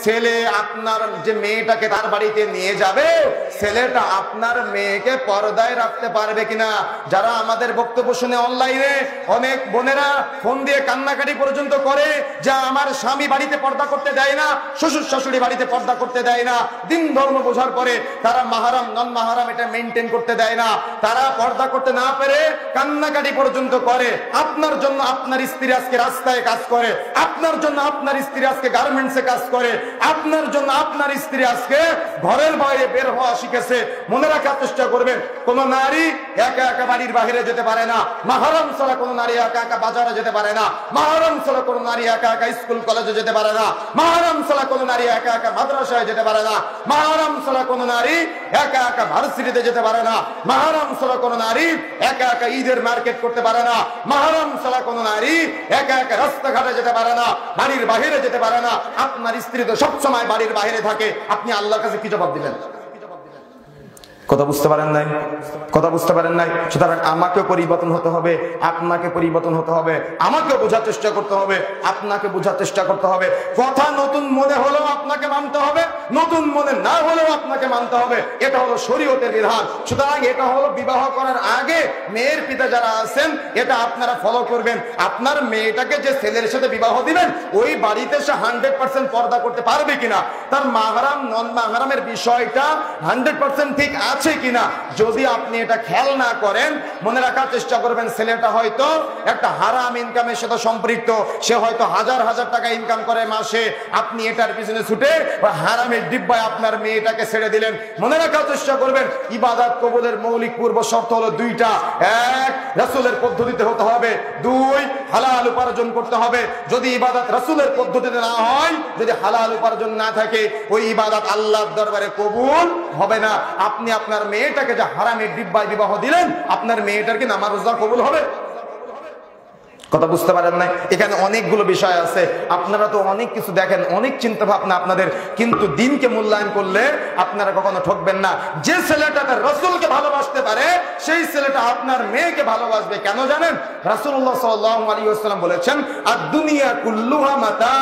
ছেলে আপনার যে মেয়েটাকে তার বাড়িতে নিয়ে যাবে, ছেলেটা আপনার মেয়েকে পর্দায় রাখতে পারবে কিনা। যারা আমাদের বক্তব্য শুনে অনলাইনে অনেক বোনেরা ফোন দিয়ে কান্নাকাটি পর্যন্ত করে যে আমার স্বামী বাড়িতে পর্দা করতে দেয় না, শ্বশুর শাশুড়ি বাড়িতে পর্দা করতে দেয় না, দিন ধর্ম বোঝার পরে তারা মাহারাম নন মাহারাম এটা মেনটেন করতে দেয় না, তারা পর্দা করতে না পেরে কান্নাকাটি পর্যন্ত করে। আপনার জন্য আপনার স্ত্রী আজকে রাস্তায় কাজ করে, আপনার জন্য আপনার স্ত্রী আজকে গার্মেন্টসে কাজ করে, আপনার জন্য আপনার স্ত্রী আজকে ঘরের বাইরে বের হওয়া শিখেছে। মনে রাখার চেষ্টা করবেন, কোন নারী একা একা বাড়ির বাইরে যেতে পারে না, মাহারাম ছাড়া কোন নারী একা একা বাজারে যেতে পারে না, মাহারাম ছাড়া কোন নারী একা একা স্কুল কলেজে যেতে পারে না, মাহারাম ছাড়া কোন নারী একা একা মাদ্রাসায় যেতে পারে না, মাহারাম ছাড়া কোন নারী একা একা ভার্সিটিতে যেতে পারে না, মাহারাম ছাড়া কোন নারী একা একা ঈদের মার্কেট করতে পারে না, মাহারাম ছাড়া কোন নারী একা একা রাস্তাঘাটে যেতে পারে না, বাড়ির বাইরে যেতে পারে না। আপনার স্ত্রী তো সবসময় বাড়ির বাইরে থাকে, আপনি আল্লাহর কাছে কি জবাব দিবেন? কথা বুঝতে পারেন নাই? কথা বুঝতে পারেন নাই? সুতরাং আমাকে পরিবর্তন হতে হবে, আপনাকে পরিবর্তন হতে হবে, আমাকে বোঝার চেষ্টা করতে হবে, আপনাকে বোঝার চেষ্টা করতে হবে। কথা নতুন মনে হলেও আপনাকে মানতে হবে, নতুন মনে না হলেও আপনাকে মানতে হবে। এটা হলো শরীয়তের বিধান। সুতরাং এটা হলো বিবাহ করার আগে মেয়ের পিতা যারা আছেন এটা আপনারা ফলো করবেন। আপনার মেয়েটাকে যে ছেলের সাথে বিবাহ দিবেন ওই বাড়িতে সে 100% পর্দা করতে পারবে কিনা, তার মাহরাম নন মাহরামের বিষয়টা 100% ঠিক আছে কিনা, যদি আপনি এটা খেয়াল না করেন, মনে রাখার চেষ্টা করবেন ছেলেটা হয়তো একটা হারাম ইনকামের সাথে সম্পৃক্ত, সে হয়তো হাজার হাজার টাকা ইনকাম করে মাসে, আপনি এটার পিছনে ছুটে হারামের ডিব্বায় আপনার মেয়েটাকে ছেড়ে দিলেন। মনে রাখার চেষ্টা করবেন ইবাদত কবুলের মৌলিক পূর্ব শর্ত হলো দুইটা, এক রাসূলের পদ্ধতিতে হতে হবে, দুই হালাল উপার্জন করতে হবে। যদি ইবাদত রাসূলের পদ্ধতিতে না হয়, যদি হালাল উপার্জন না থাকে, ওই ইবাদত আল্লাহর দরবারে কবুল হবে না। আপনি আপনার মেয়েটাকে যে হারামের ডিব্বায় বিবাহ দিলেন, আপনার মেয়েটার কি নামাজ রোজা কবুল হবে? কথা বুঝতে পারেন না? এখানে অনেকগুলো বিষয় আছে, আপনারা তো অনেক কিছু দেখেন, অনেক চিন্তা ভাবনা আপনাদের, কিন্তু দিনকে মূল্যায়ন করলে আপনারা কখনো ঠকবেন না। যে ছেলেটা তার রাসূলকে ভালোবাসতে পারে সেই ছেলেটা আপনার মেয়েকে ভালোবাসবে। কেন জানেন? রাসূলুল্লাহ সাল্লাল্লাহু আলাইহি ওয়াসাল্লাম বলেছেন আদ-দুনিয়া কুল্লুহা মাতা,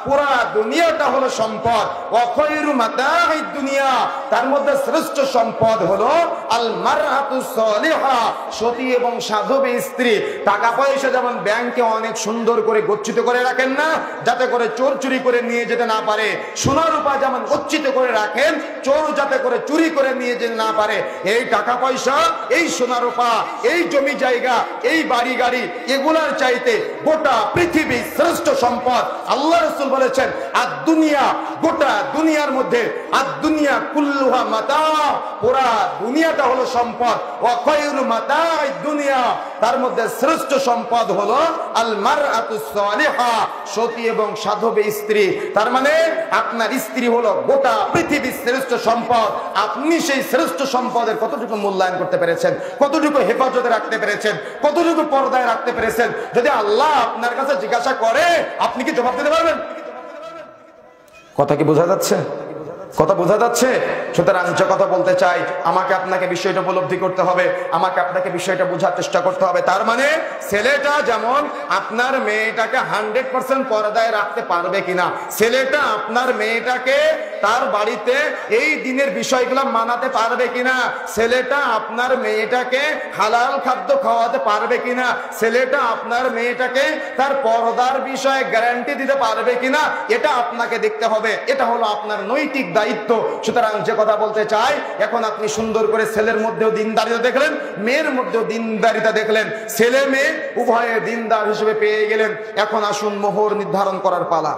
পুরা দুনিয়াটা হলো সম্পদ, ওয়া খায়রু মাতা'আদ দুনিয়া, তার মধ্যে শ্রেষ্ঠ সম্পদ হলো আল মারআতু সালিহা, সতী এবং সাধবী স্ত্রী। টাকা পয়সা যেমন ব্যাংকে অনেক সুন্দর করে গচ্ছিত করে রাখেন না, যাতে করে চোর চুরি করে নিয়ে যেতে না পারে, সোনা রূপা যেমন গচ্ছিত করে রাখেন চোর যাতে করে চুরি করে নিয়ে যেতে না পারে, এই টাকা পয়সা, এই সোনা রূপা, এই জমি জায়গা, এই বাড়ি গাড়ি, এগুলার চাইতে গোটা পৃথিবী শ্রেষ্ঠ সম্পদ। আল্লাহ রাসূল বলেছেন আর দুনিয়া, গোটা দুনিয়ার মধ্যে আর দুনিয়া কুল্লুহা মাতা, পুরা দুনিয়াটা হলো সম্পদ, ওয়া খায়রু মাতা'আদ দুনিয়া, তার মধ্যে শ্রেষ্ঠ সম্পদ হলো আল মারআতুস সালিহা, সতী এবং সাধবী স্ত্রী। তার মানে আপনার স্ত্রী হলো গোটা পৃথিবীর শ্রেষ্ঠ সম্পদ। আপনি সেই শ্রেষ্ঠ সম্পদের কতটুকু মূল্যায়ন করতে পেরেছেন, কতটুকু হেফাজতে রাখতে পেরেছেন, কতটুকু পর্দায় রাখতে পেরেছেন? যদি আল্লাহ আপনার কাছে জিজ্ঞাসা করে আপনি কি জবাব দিতে পারবেন? কথা কি বোঝা যাচ্ছে? কথা বোঝা যাচ্ছে? সুতরাং যে কথা বলতে চাই, আমাকে আপনাকে বিষয়টা উপলব্ধি করতে হবে, আমাকে আপনাকে বিষয়টা বোঝার চেষ্টা করতে হবে। তার মানে ছেলেটা যেমন আপনার মেয়েটাকে 100% পর্দায় রাখতে পারবে কিনা, ছেলেটা আপনার মেয়েটাকে তার বাড়িতে এই দিনের বিষয়গুলো মানাতে পারবে কিনা, ছেলেটা আপনার মেয়েটাকে হালাল খাদ্য খাওয়াতে পারবে কিনা, ছেলেটা আপনার মেয়েটাকে তার পর্দার বিষয়ে গ্যারান্টি দিতে পারবে কিনা, এটা আপনাকে দেখতে হবে। এটা হলো আপনার নৈতিক দায়িত্ব। সুতরাং যে কথা বলতে চাই, এখন আপনি সুন্দর করে ছেলের মধ্যেও দিনদারিতা দেখলেন, মেয়ের মধ্যেও দিনদারিতা দেখলেন, ছেলে মেয়ে উভয়ে দিনদার হিসেবে পেয়ে গেলেন। এখন আসুন মোহর নির্ধারণ করার পালা।